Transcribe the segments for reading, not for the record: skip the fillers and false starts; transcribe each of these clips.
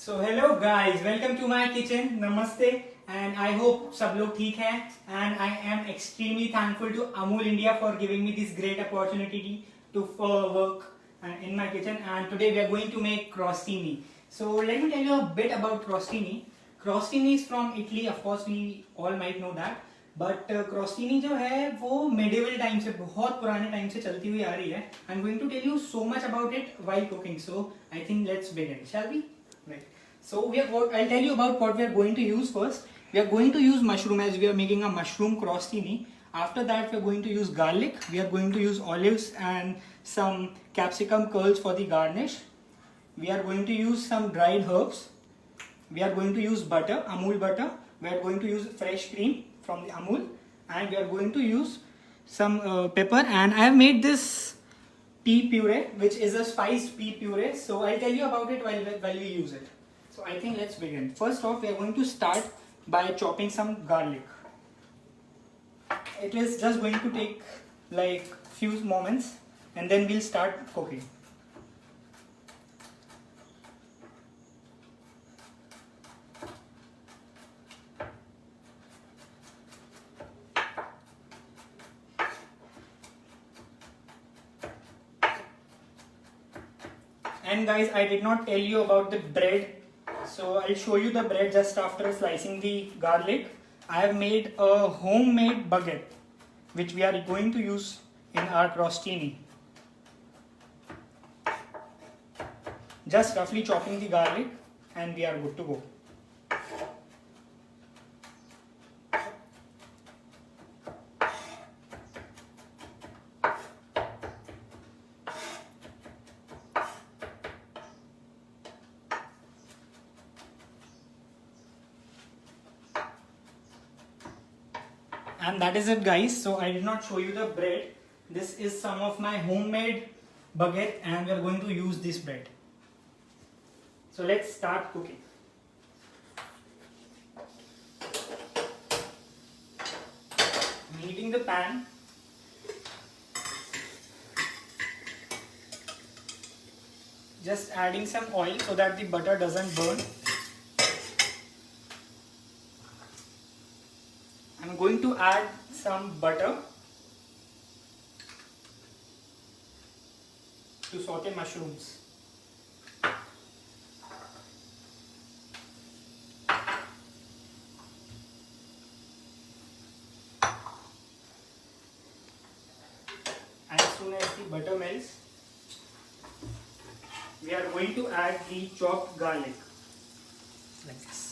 So hello guys, welcome to my kitchen. Namaste, and I hope सब लोग ठीक हैं. And I am extremely thankful to Amul India for giving me this great opportunity to work in my kitchen. And today we are going to make crostini. So let me tell you a bit about crostini. Crostini is from Italy, of course we all might know that. But crostini जो है वो medieval time से बहुत पुराने time से चलती हुई आ रही है. I'm going to tell you so much about it while cooking. So I think let's begin. Shall we? Right. So I'll tell you about what we are going to use first. We are going to use mushroom as we are making a mushroom crostini. After that we are going to use garlic. We are going to use olives and some capsicum curls for the garnish. We are going to use some dried herbs. We are going to use butter, Amul butter. We are going to use fresh cream from the Amul, and we are going to use some pepper. And I have made this pea puree, which is a spiced pea puree. So I'll tell you about it while we use it. So I think let's begin. First off, we are going to start by chopping some garlic. It is just going to take like few moments, and then we'll start cooking. And guys, I did not tell you about the bread, so I'll show you the bread just after slicing the garlic. I have made a homemade baguette which we are going to use in our crostini. Just roughly chopping the garlic and we are good to go. And that is it guys. So I did not show you the bread. This is some of my homemade baguette and we are going to use this bread. So let's start cooking. I'm heating the pan. Just adding some oil so that the butter doesn't burn. I'm going to add some butter to saute mushrooms. As soon as the butter melts, we are going to add the chopped garlic like this.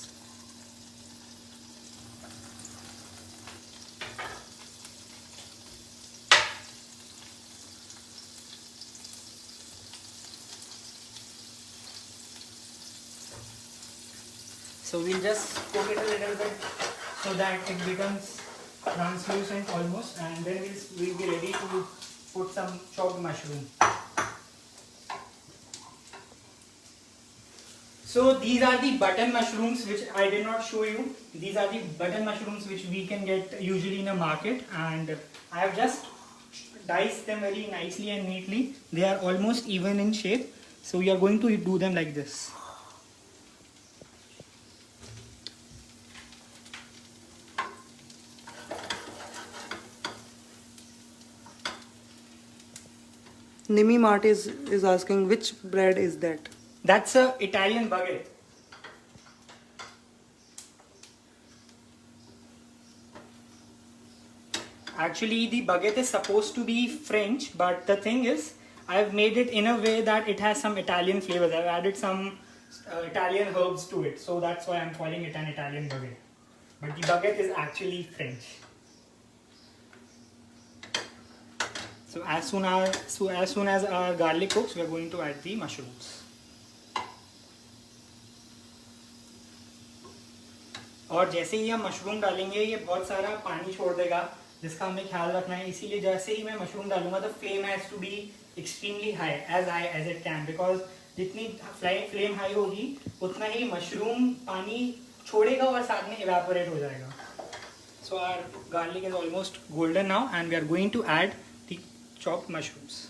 So we'll just cook it a little bit so that it becomes translucent almost, and then we'll be ready to put some chopped mushroom. So these are the button mushrooms which I did not show you. These are the button mushrooms which we can get usually in a market, and I have just diced them very nicely and neatly. They are almost even in shape. So we are going to do them like this. Nimi Mart is asking which bread is that? That's a Italian baguette. Actually, the baguette is supposed to be French, but the thing is, I've made it in a way that it has some Italian flavors. I've added some Italian herbs to it, so that's why I'm calling it an Italian baguette. But the baguette is actually French. So as soon as our garlic cooks, we are going to add the mushrooms. और जैसे ही हम mushroom डालेंगे ये बहुत सारा पानी छोड़ देगा जिसका हमें ख्याल रखना है. इसीलिए जैसे ही मैं मशरूम डालूंगा the flame has to be extremely high as it can, because जितनी फ्लेम हाई होगी उतना ही मशरूम पानी छोड़ेगा और साथ में evaporate हो जाएगा. So our garlic is almost golden now, and we are going to add the chopped mushrooms.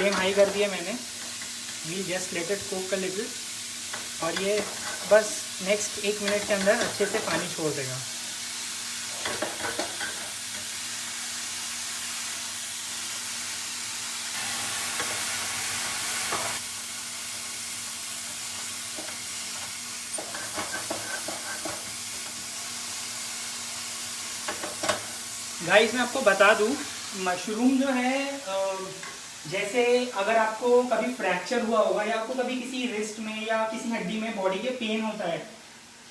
Flame high कर दिया मैंने। We just let it cook a little, और ये बस नेक्स्ट 1 मिनट के अंदर अच्छे से पानी छोड़ देगा। गाइस मैं आपको बता दूं, मशरूम जो है जैसे अगर आपको कभी फ्रैक्चर हुआ होगा या आपको कभी किसी रिस्ट में या किसी हड्डी में बॉडी के पेन होता है,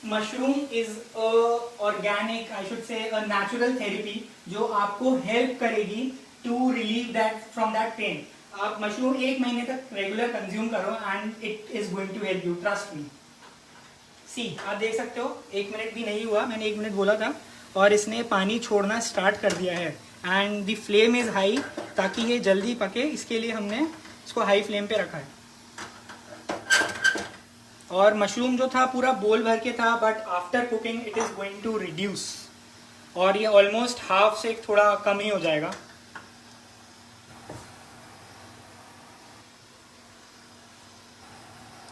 mushroom is organic, I should say a natural therapy जो आपको हेल्प करेगी to relieve that from that pain. आप मशरूम 1 महीने तक रेगुलर कंज्यूम करो and it is going to help you, trust me. See आप देख सकते हो 1 मिनट भी नहीं हुआ, मैंने 1 मिनट बोला था, और इसने पानी छोड़ना स्टार्ट कर दिया है। And the flame is high, ताकि ये जल्दी पके इसके लिए हमने इसको हाई फ्लेम पे रखा है। और मशरूम जो था पूरा बोल भर के था, but after cooking it is going to reduce, और ये ऑलमोस्ट हाफ से थोड़ा कम ही हो जाएगा।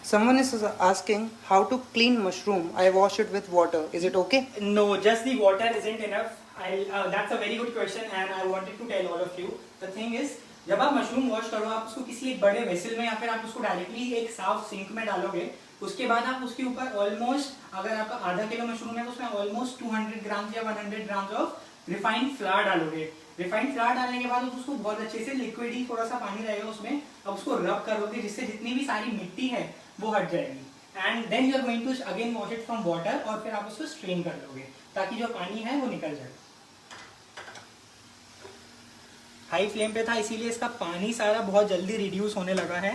Someone is asking how to clean mushroom. I wash it with water. Is it okay? No, just the water isn't enough. That's a very good question and I wanted to tell all of you. The thing is, जब आप mushroom wash करो, आप उसको किसी एक बड़े vessel में या फिर आप उसको डायरेक्टली एक साफ सिंक में डालोगे, उसके बाद आप उसके ऊपर ऑलमोस्ट, अगर आपका आधा किलो मशरूम है तो उसमें ऑलमोस्ट 200 ग्राम या 100 ग्राम ऑफ रिफाइंड फ्लावर डालोगे। रिफाइंड फ्लावर डालने के बाद उसको बहुत अच्छे से लिक्विड ही थोड़ा सा पानी रहेगा उसमें, अब उसको रब करोगे जिससे जितनी भी सारी मिट्टी है वो हट जाएगी। And then you are going to again wash it from water, और फिर आप उसको स्ट्रेन कर लोगे ताकि जो पानी है वो निकल जाए। हाई फ्लेम पे था इसीलिए इसका पानी सारा बहुत जल्दी रिड्यूस होने लगा है,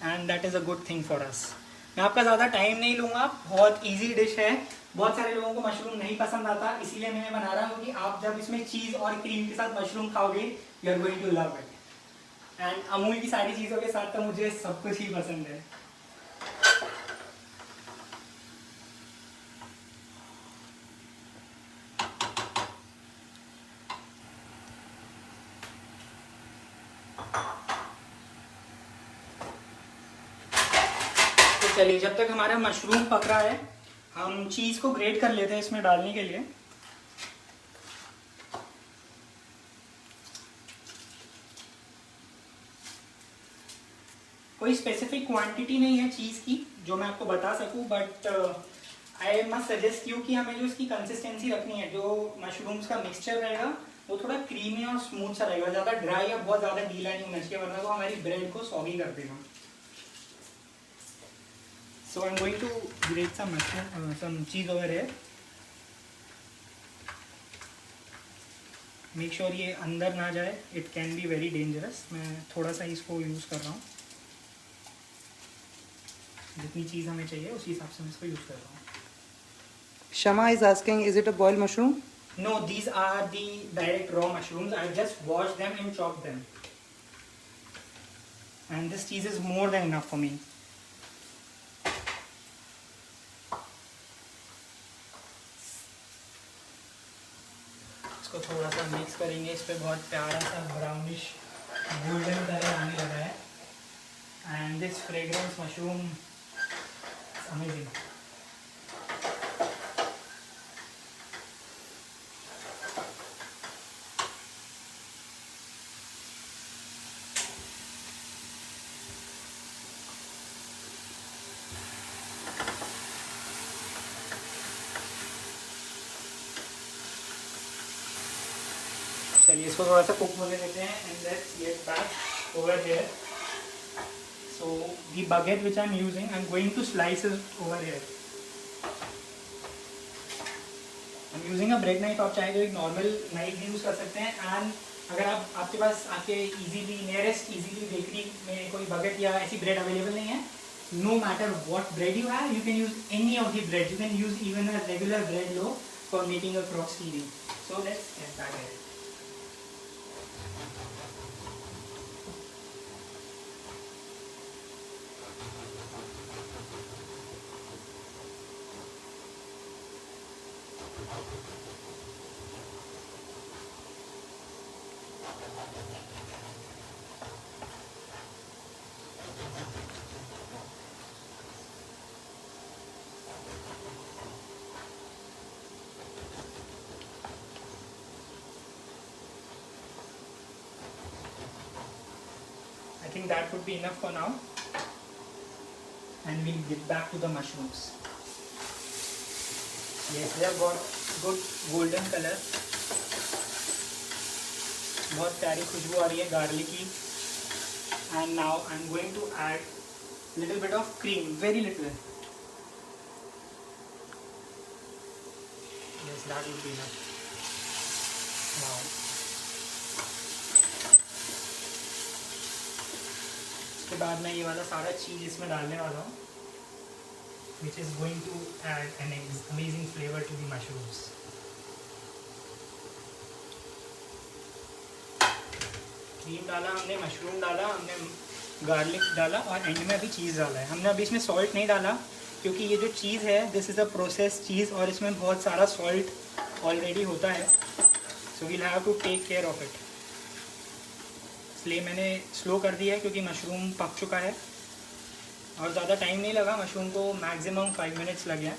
and that is a good thing for us. मैं आपका ज़्यादा टाइम नहीं लूँगा, बहुत ईजी डिश है। बहुत सारे लोगों को मशरूम नहीं पसंद आता, इसीलिए मैं बना रहा हूँ कि आप जब इसमें चीज़ और क्रीम के साथ मशरूम खाओगे, you are going to love it. And Amul की सारी चीज़ों के साथ तो मुझे सब कुछ ही पसंद है। तो चलिए, जब तक हमारा मशरूम पक रहा है, हम चीज़ को ग्रेट कर लेते हैं इसमें डालने के लिए। कोई स्पेसिफिक क्वांटिटी नहीं है चीज़ की जो मैं आपको बता सकूं, but I must suggest you कि हमें जो इसकी कंसिस्टेंसी रखनी है, जो मशरूम्स का मिक्सचर रहेगा वो थोड़ा क्रीमी और स्मूथ सा रहेगा, ज़्यादा ड्राई या बहुत ज़्यादा गीला नहीं होना चाहिए, वरना वो हमारी ब्रेड को सॉगी कर देगा। So I'm going to grate some mushroom, some cheese over here. Make sure ये अंदर ना जाए, it can be very dangerous. मैं थोड़ा सा इसको यूज़ कर रहा हूँ, जितनी चीज़ हमें चाहिए उसी हिसाब से मैं इसको यूज़ कर रहा हूँ। Shama is asking, is it a boiled mushroom? No, these are the direct raw mushrooms. I just washed them and chopped them. And this cheese is more than enough for me. इसको थोड़ा सा mix करेंगे, इस पर बहुत प्यारा सा brownish golden colour आने लगा है। And this fragrance mushroom amazing. चलिए इसको थोड़ा सा कुक होने देते हैं, and let's get back over here. So the baguette which I'm using, I'm going to slice it over here. I'm using a bread knife, आप चाहे तो एक नॉर्मल नाइफ भी यूज़ कर सकते हैं। एंड अगर आपके पास आपके इजीली नियरेस्ट इजीली बेकरी में कोई baguette या ऐसी ब्रेड अवेलेबल नहीं है, no matter what bread you have, you can use any of the bread. You can use even a regular bread loaf for making a crostini. So let's get back at it. that would be enough for now. And we'll get back to the mushrooms. Yes, they have got good golden color. बहुत प्यारी खुशबू आ रही है garlic की. And now I'm going to add little bit of cream, very little. Yes, that would be enough. Wow. उसके बाद मैं ये वाला सारा चीज़ इसमें डालने वाला हूँ, which is going to add an amazing flavor to the mushrooms. Cream डाला हमने, मशरूम डाला हमने, गार्लिक डाला और एंड में अभी चीज़ डाला है. हमने अभी इसमें सॉल्ट नहीं डाला क्योंकि ये जो चीज़ है दिस इज़ अ प्रोसेस चीज़ और इसमें बहुत सारा सॉल्ट ऑलरेडी होता है. So we'll have to take care of it. इसलिए मैंने स्लो कर दिया है क्योंकि मशरूम पक चुका है और ज़्यादा टाइम नहीं लगा. मशरूम को मैक्सिमम 5 मिनट्स लगे हैं.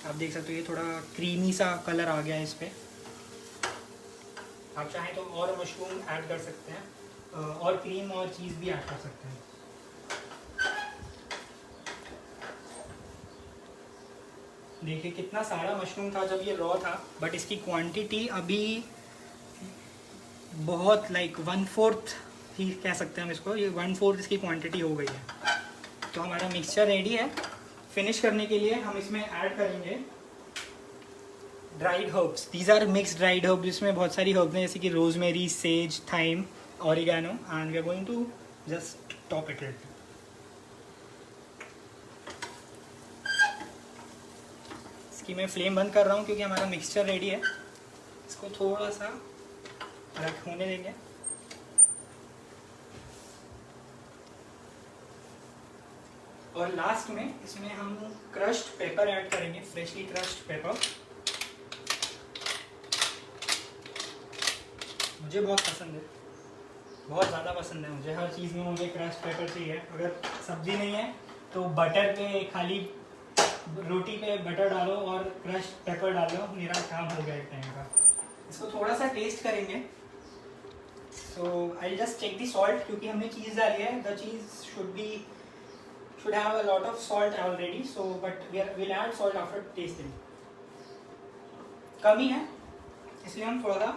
आप देख सकते हो ये थोड़ा क्रीमी सा कलर आ गया है इस पर. आप चाहें तो और मशरूम ऐड कर सकते हैं और क्रीम और चीज़ भी ऐड कर सकते हैं. देखिए कितना सारा मशरूम था जब ये रॉ था, बट इसकी क्वांटिटी अभी बहुत लाइक 1/4 ही कह सकते हैं हम इसको. ये 1/4 इसकी क्वांटिटी हो गई है. तो हमारा मिक्सचर रेडी है. फिनिश करने के लिए हम इसमें ऐड करेंगे dried herbs. These are mix dried herbs. इसमें बहुत सारी हर्ब्स हैं जैसे कि rosemary, sage, thyme, oregano and we are going to just top it. इसकी मैं फ्लेम बंद कर रहा हूँ क्योंकि हमारा मिक्सचर रेडी है. इसको थोड़ा सा रख होने देंगे. और लास्ट में इसमें हम क्रश्ड पेपर ऐड करेंगे, फ्रेशली क्रश्ड पेपर. मुझे बहुत पसंद है, बहुत ज़्यादा पसंद है मुझे. हर चीज़ में मुझे क्रश्ड पेपर चाहिए. अगर सब्ज़ी नहीं है तो बटर पे खाली रोटी पे बटर डालो और क्रश्ड पेपर डालो, मेरा काम हो गया एक टाइम का. इसको थोड़ा सा टेस्ट करेंगे. So I just check the salt क्योंकि हमने चीज़ डाली है. The cheese should have a lot of salt already, so but we'll add salt after tasting. कमी है इसलिए हम थोड़ा सा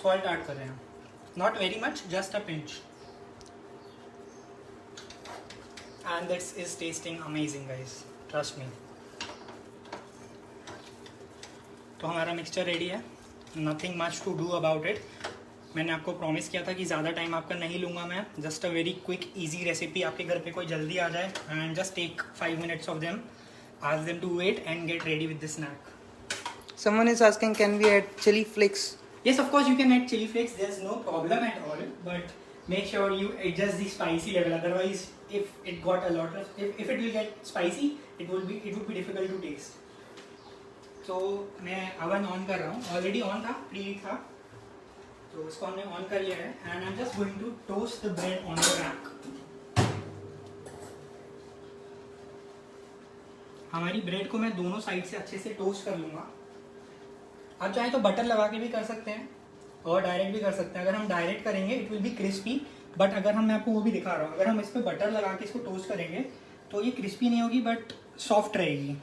सॉल्ट ऐड कर रहे हैं. Not very much, just a pinch. And this is tasting amazing guys, trust me. तो हमारा मिक्सचर रेडी है. Nothing much to do about it. मैंने आपको प्रॉमिस किया था कि ज़्यादा टाइम आपका नहीं लूँगा मैं. Just a very quick easy recipe. आपके घर पे कोई जल्दी आ जाए and just take 5 minutes of them, ask them to wait and get ready with the snack. Someone is asking, can we add chili flakes? Yes, of course you can add chili flakes. There's no problem at all, but make sure you adjust the spicy level. Otherwise, if it got a lot of, if it will get spicy, it would be difficult to taste. So मैं oven on कर रहा हूँ. Already on था, pre था. तो इसको हमने on कर लिया है and I am just going to toast the bread on the rack. हमारी ब्रेड को मैं दोनों साइड से अच्छे से टोस्ट कर लूँगा. आप चाहे तो बटर लगा के भी कर सकते हैं और डायरेक्ट भी कर सकते हैं. अगर हम डायरेक्ट करेंगे it will be crispy, but अगर मैं आपको वो भी दिखा रहा हूँ, अगर हम इस पर बटर लगा के इसको टोस्ट करेंगे तो ये क्रिस्पी नहीं होगी बट सॉफ्ट रहेगी.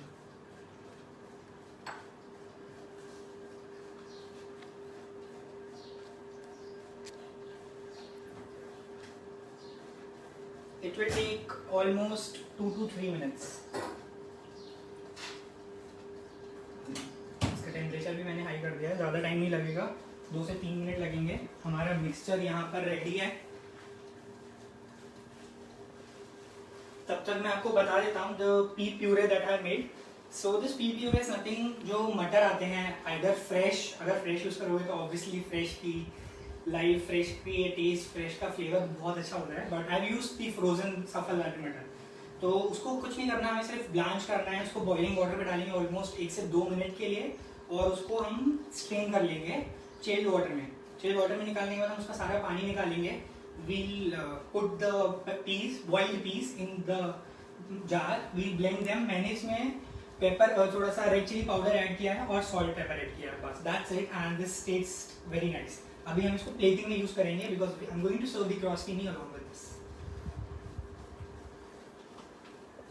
It will take almost 2 to 3 minutes. इसका टेम्परेचर भी मैंने हाई कर दिया है. ज़्यादा टाइम नहीं लगेगा, 2 से 3 मिनट लगेंगे. हमारा मिक्सचर यहाँ पर रेडी है. तब तक मैं आपको बता देता हूँ the P puree that I made. So this P puree is nothing. जो मटर आते हैं आइदर फ्रेश, अगर फ्रेश यूज़ करोगे तो ऑब्वियसली फ्रेश की लाइव फ्रेश की टेस्ट, फ्रेश का फ्लेवर बहुत अच्छा होता है. But I use the frozen सफल वाली मटर. तो उसको कुछ नहीं करना, हमें सिर्फ ब्लांच करना है. उसको बॉइलिंग वाटर में डालेंगे ऑलमोस्ट 1 से 2 मिनट के लिए और उसको हम स्ट्रेन कर लेंगे चिल्ड वाटर में. चिल्ड वाटर में निकालने के बाद हम उसका सारा पानी निकालेंगे. We'll put the piece, boiled piece in the jar. We'll blend them. मैंने इसमें पेपर, थोड़ा सा रेड चिली पाउडर ऐड किया है और सॉल्ट पेपर ऐड किया है. बस that's it and this taste very nice. अभी हम इसको प्लेटिंग में यूज करेंगे because I am going to serve the crostini along with this.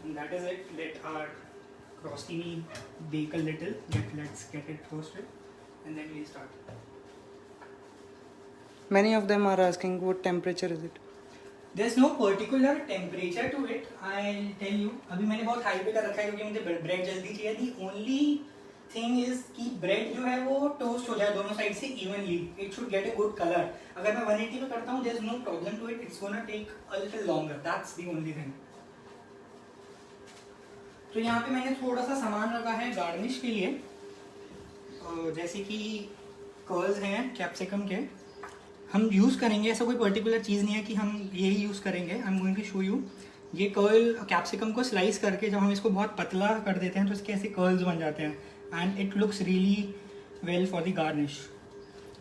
And that is it. Let our crostini bake a little. Let's get it roasted and then we'll start. Many of them are asking what temperature is it? There's no particular temperature to it. I'll tell you. अभी मैंने बहुत high पे कर रखा है क्योंकि मुझे bread जल्दी चाहिए थी. Only thing is कि ब्रेड जो है वो टोस्ट हो जाए दोनों साइड से evenly. It should get a good color. अगर मैं 180 पे करता हूँ, there's no problem to it. It's gonna take a little longer. That's the only thing. तो यहाँ पे मैंने थोड़ा सा सामान रखा है गार्निश के लिए, जैसे कि कर्ल्स हैं कैप्सिकम के. हम यूज़ करेंगे, ऐसा कोई पर्टिकुलर चीज़ नहीं है कि हम यही यूज़ करेंगे. I am going to show you. ये कर्ल कैप्सिकम को स्लाइस करके जब हम इसको बहुत पतला कर देते हैं तो इसके ऐसे कर्ल्स बन जाते हैं and it looks really well for the garnish.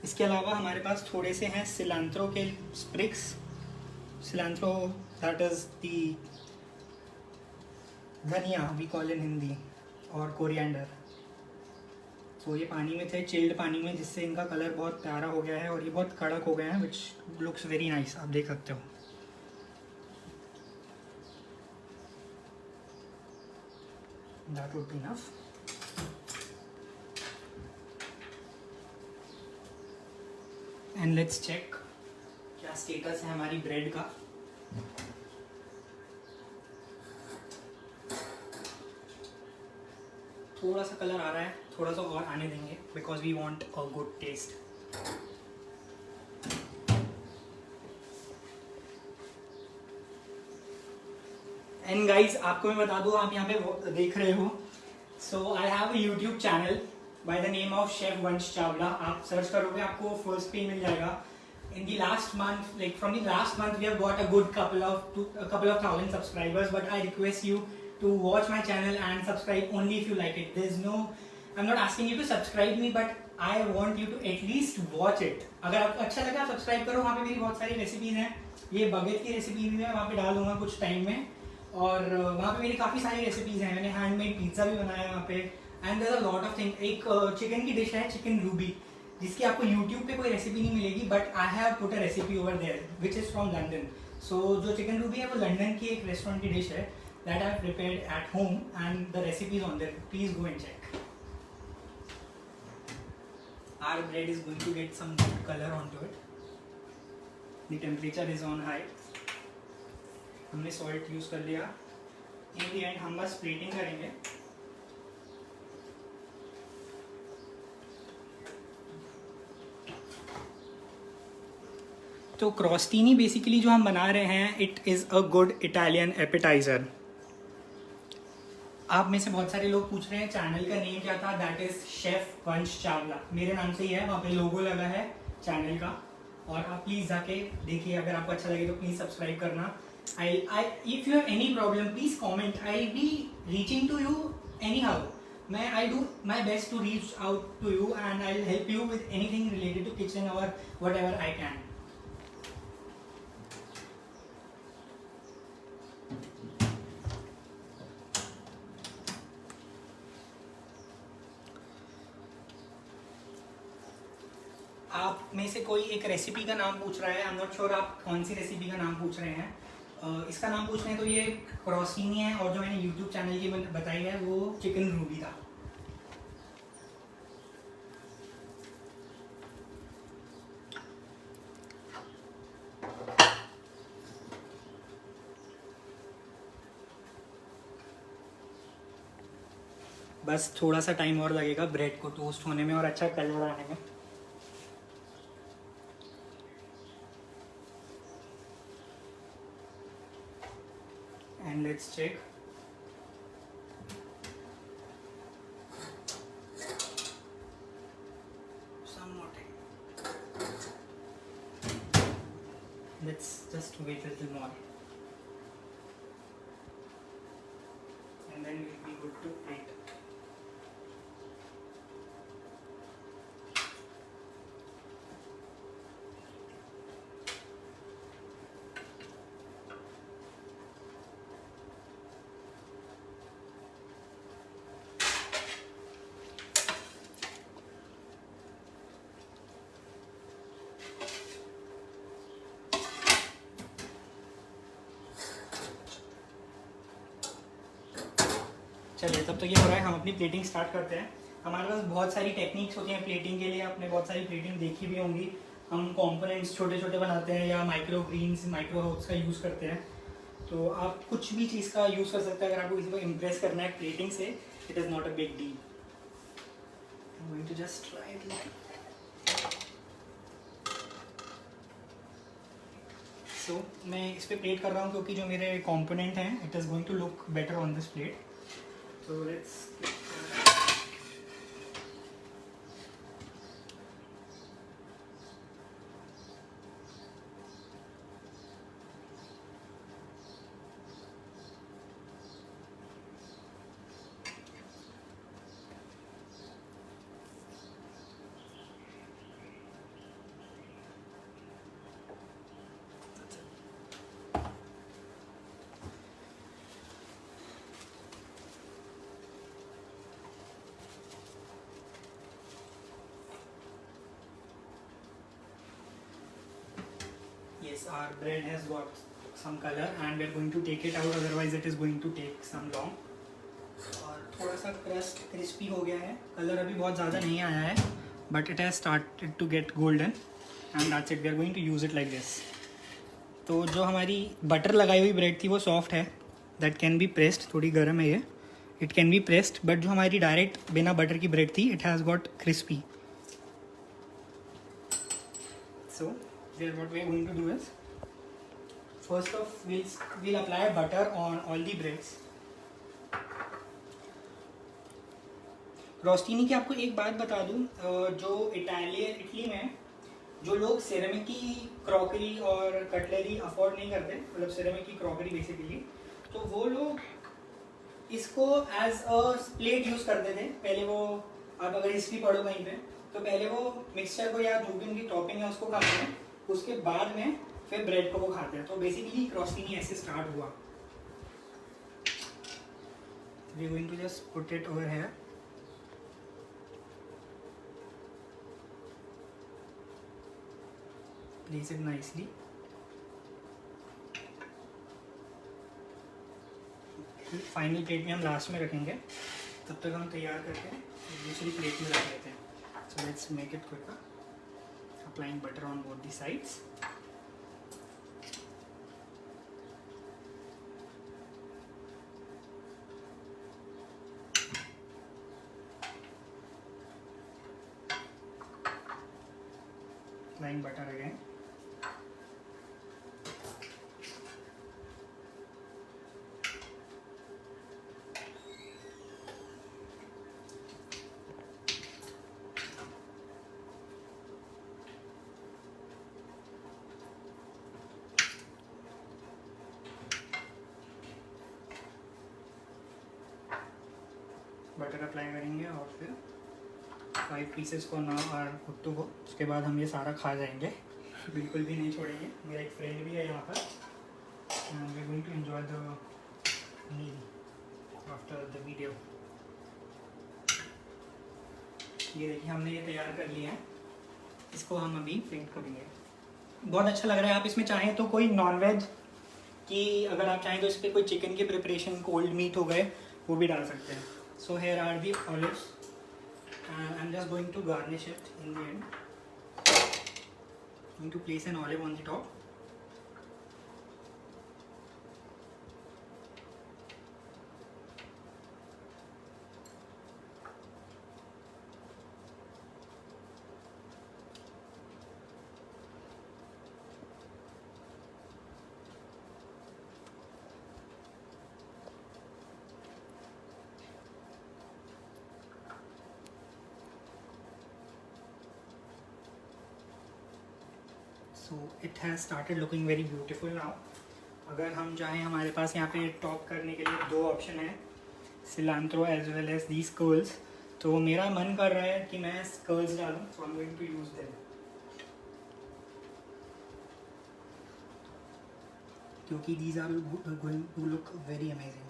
इसके अलावा हमारे पास थोड़े से हैं सिलांट्रो के स्प्रिक्स. सिलांट्रो दैट इज़ दी धनिया वी कॉल इन हिंदी, और कोरिएंडर. तो ये पानी में थे, चिल्ड पानी में, जिससे इनका कलर बहुत प्यारा हो गया है और ये बहुत कड़क हो गए हैं, विच लुक्स वेरी नाइस. आप देख सकते हो. That would be enough. And let's check क्या स्टेटस है हमारी ब्रेड का. थोड़ा सा कलर आ रहा है, थोड़ा सा और आने देंगे because we want a good taste. And guys आपको मैं बता दूँ, आप यहाँ पे देख रहे हो, so I have a YouTube channel by the name of chef Vansh Chawla. आप सर्च करोगे आपको फर्स्ट पे मिल जाएगा. In the last month, like from the last month, we have got a good couple of thousand subscribers. But I request you to watch my channel and subscribe only if you like it. I'm not asking you to subscribe me, but I want you to at least watch it. अगर आपको अच्छा लगा subscribe करो. वहाँ पे मेरी बहुत सारी रेसिपीज हैं. ये बगेट की रेसिपी भी मैं वहाँ पे डाल दूंगा कुछ टाइम में. और वहाँ पे मेरी काफ़ी सारी रेसिपीज हैं. मैंने हैंडमेड पिज्ज़ा भी बनाया है वहाँ पे. And there are lot of thing. एक चिकन की डिश है चिकन रूबी, जिसकी आपको YouTube पे कोई रेसिपी नहीं मिलेगी, but I have put a recipe over there which is from London. So जो चिकन रूबी है वो लंदन की एक रेस्टोरेंट की डिश है that I prepared at home and the recipe is on there. Please go and check. Our bread is going to get some good colour on to it. The temperature is on high. हमने salt use कर लिया. In the end हम बस plating करेंगे. तो क्रॉस्टीनी basically जो हम बना रहे हैं, it is a good Italian appetiser. आप में से बहुत सारे लोग पूछ रहे हैं चैनल का नेम क्या था. That is chef Vansh Chawla. मेरे नाम से ही है, वहाँ पे लोगो लगा है चैनल का. और आप प्लीज़ जाके देखिए. अगर आपको अच्छा लगे तो प्लीज़ सब्सक्राइब करना. If you have any problem please comment. I will be reaching to you anyhow. I do my best to reach out to you and I will help you with anything related to kitchen और whatever I can. आप में से कोई एक recipe का नाम पूछ रहा है. आई एम नॉट श्योर आप कौन सी रेसिपी का नाम पूछ रहे हैं. इसका नाम पूछ रहे हैं तो ये क्रॉस्टीनी है, और जो मैंने यूट्यूब चैनल की बताई है वो चिकन रूबी था. बस थोड़ा सा टाइम और लगेगा ब्रेड को टोस्ट होने में और अच्छा कलर आने में. And let's check. Some more time. Let's just wait a little more. And then we'll be good to plate. चलिए तब तो ये हो रहा है, हम अपनी प्लेटिंग स्टार्ट करते हैं। हमारे पास बहुत सारी टेक्निक्स होती हैं प्लेटिंग के लिए, आपने बहुत सारी प्लेटिंग देखी भी होंगी। हम कंपोनेंट्स छोटे छोटे बनाते हैं या माइक्रो ग्रीन्स माइक्रो हर्ब्स का यूज़ करते हैं। तो आप कुछ भी चीज़ का यूज़ कर सकते हैं अगर आपको किसी को इम्प्रेस करना है प्लेटिंग से। It is not a big deal. I'm going to just try it like so, मैं इस पे प्लेट कर रहा हूँ क्योंकि जो मेरे कंपोनेंट हैं it is going to look better on this plate. So let's yes, our bread has got some color and we are going to take it out, otherwise it is going to take some long। और थोड़ा सा crust crispy हो गया है, colour अभी बहुत ज़्यादा नहीं आया है but it has started to get golden and that's it, we are going to use it like this. तो जो हमारी बटर लगाई हुई ब्रेड थी वो सॉफ्ट है, दैट कैन बी प्रेस्ड, थोड़ी गर्म है ये, it can be pressed, but जो हमारी डायरेक्ट बिना बटर की ब्रेड थी it has got crispy. So here what we are going to do is first off we'll apply butter on all the breads। रोस्टिनी की आपको एक बात बता दूं, जो इटली में जो लोग सिरेमिक की क्रॉकरी और कटलरी अफोर्ड नहीं करते, मतलब सिरेमिक की क्रॉकरी बेसिकली, तो वो लोग इसको एज अ प्लेट यूज़ करते थे पहले। वो आप अगर हिस्ट्री पढ़ो कहीं पे तो पहले वो मिक्सचर को या जो भी उनकी टॉपिंग है उसको खाते हैं, उसके बाद में फिर ब्रेड को वो खाते हैं। तो बेसिकली क्रॉस्टिनी ऐसे स्टार्ट हुआ। We are going to just put it over here. Place it nicely. Final plate में हम लास्ट में रखेंगे, तब तक हम तैयार करके दूसरी प्लेट में रख लेते हैं। So let's make it quicker. Applying butter on both the sides। Applying butter again। Butter apply करेंगे और फिर 5 पीसेस को ना और कुट्टू को, उसके बाद हम ये सारा खा जाएंगे, बिल्कुल भी नहीं छोड़ेंगे। मेरा एक फ्रेंड भी है यहाँ पर and we are going to enjoy the meal after the video. ये देखिए हमने ये तैयार कर लिया है, इसको हम अभी प्लेट करेंगे। बहुत अच्छा लग रहा है। आप इसमें चाहें तो कोई नॉनवेज की, अगर आप चाहें तो इस पर कोई चिकन के प्रिपरेशन, कोल्ड मीट हो गए, वो भी डाल सकते हैं। So here are the olives and I'm just going to garnish it in the end। I'm going to place an olive on the top। So it has started looking very beautiful now. अगर हम चाहें, हमारे पास यहाँ पे top करने के लिए 2 option है, cilantro as well as these curls. तो मेरा मन कर रहा है कि मैं कर्ल्स डालूँ, so I am going to use them, क्योंकि these are going to look very amazing.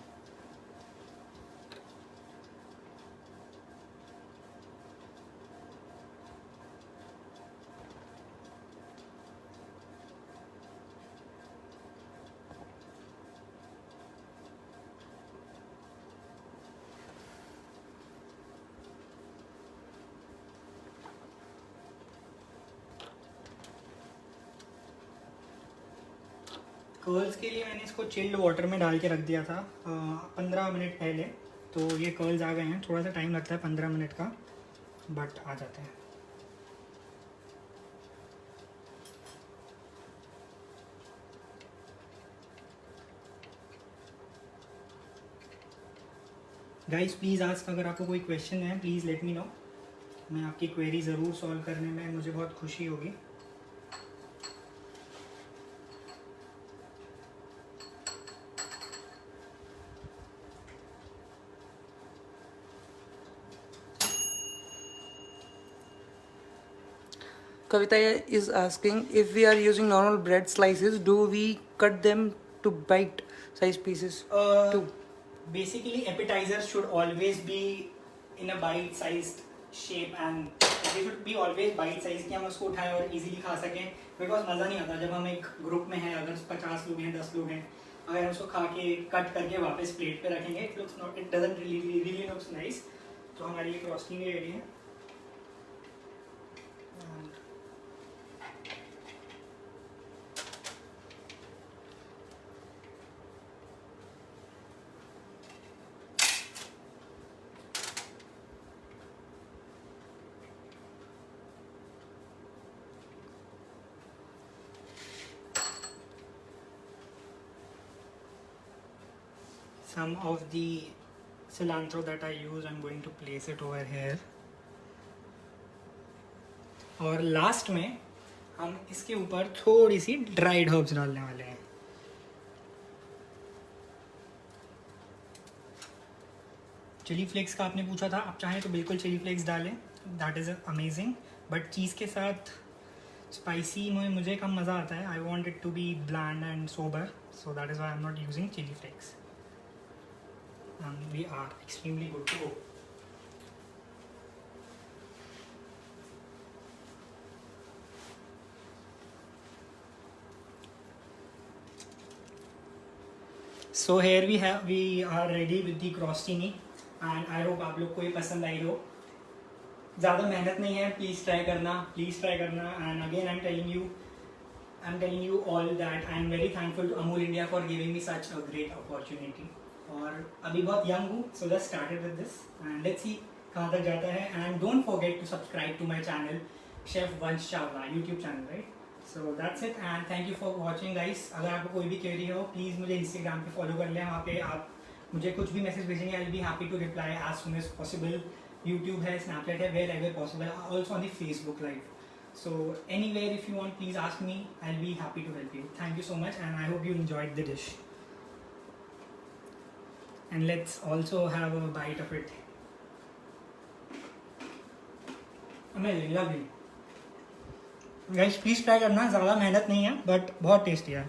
Curls के लिए मैंने इसको चिल्ड वाटर में डाल के रख दिया था 15 मिनट पहले, तो ये कर्ल्स आ गए हैं। थोड़ा सा टाइम लगता है 15 मिनट का, बट आ जाते हैं। गाइस प्लीज़ आस्क, अगर आपको कोई क्वेश्चन है प्लीज़ लेट मी नो। मैं आपकी क्वेरी ज़रूर सॉल्व करने में मुझे बहुत खुशी होगी। Kavita is asking, if we are using normal bread slices, do we cut them to bite size pieces too? Basically appetizers should always be in a bite sized shape and they should be always bite sized कि हम उसको उठाएं और easily खा सकें, because मज़ा नहीं आता जब हम एक ग्रुप में हैं, अगर 50 लोग हैं 10 लोग हैं, अगर हम उसको खा के कट करके वापस प्लेट पे रखेंगे, it doesn't really looks nice। तो हमारी ये फ्रॉस्टिंग भी रेडी है। Some of the cilantro that I use, I'm going to place it over here। और लास्ट में हम इसके ऊपर थोड़ी सी ड्राइड हर्ब्स डालने वाले हैं। चिली फ्लेक्स का आपने पूछा था, आप चाहें तो बिल्कुल चिली फ्लेक्स डालें, that is amazing, but cheese के साथ स्पाइसी में मुझे कम मज़ा आता है। I want it to be bland and sober, so that is why I am not using chilli flakes. We are extremely good to go। So here we are ready with the crostini and I hope आप लोग को ये पसंद आई हो। ज़्यादा मेहनत नहीं है, प्लीज़ ट्राई करना and again I'm telling you all that I am very thankful to Amul India for giving me such a great opportunity। और अभी बहुत यंग हूँ, so just started with this and let's see कहाँ तक जाता है। And don't forget to subscribe to my channel chef Vansh Chawla YouTube channel, right. So that's it and thank you for watching guys. अगर आपको कोई भी क्वेरी हो प्लीज़ मुझे इंस्टाग्राम पे फॉलो कर लें, वहाँ पे आप मुझे कुछ भी मैसेज भेजेंगे, I will be happy to reply as soon as possible. YouTube है, स्नैपचैट है, wherever possible, also on the Facebook live. So anywhere if you want, please ask me, I'll be happy to help you। Thank you so much and I hope you enjoyed the dish। And let's also have a bite of it। Amazing, lovely। Guys please try करना, ज़्यादा मेहनत नहीं है but बहुत tasty है।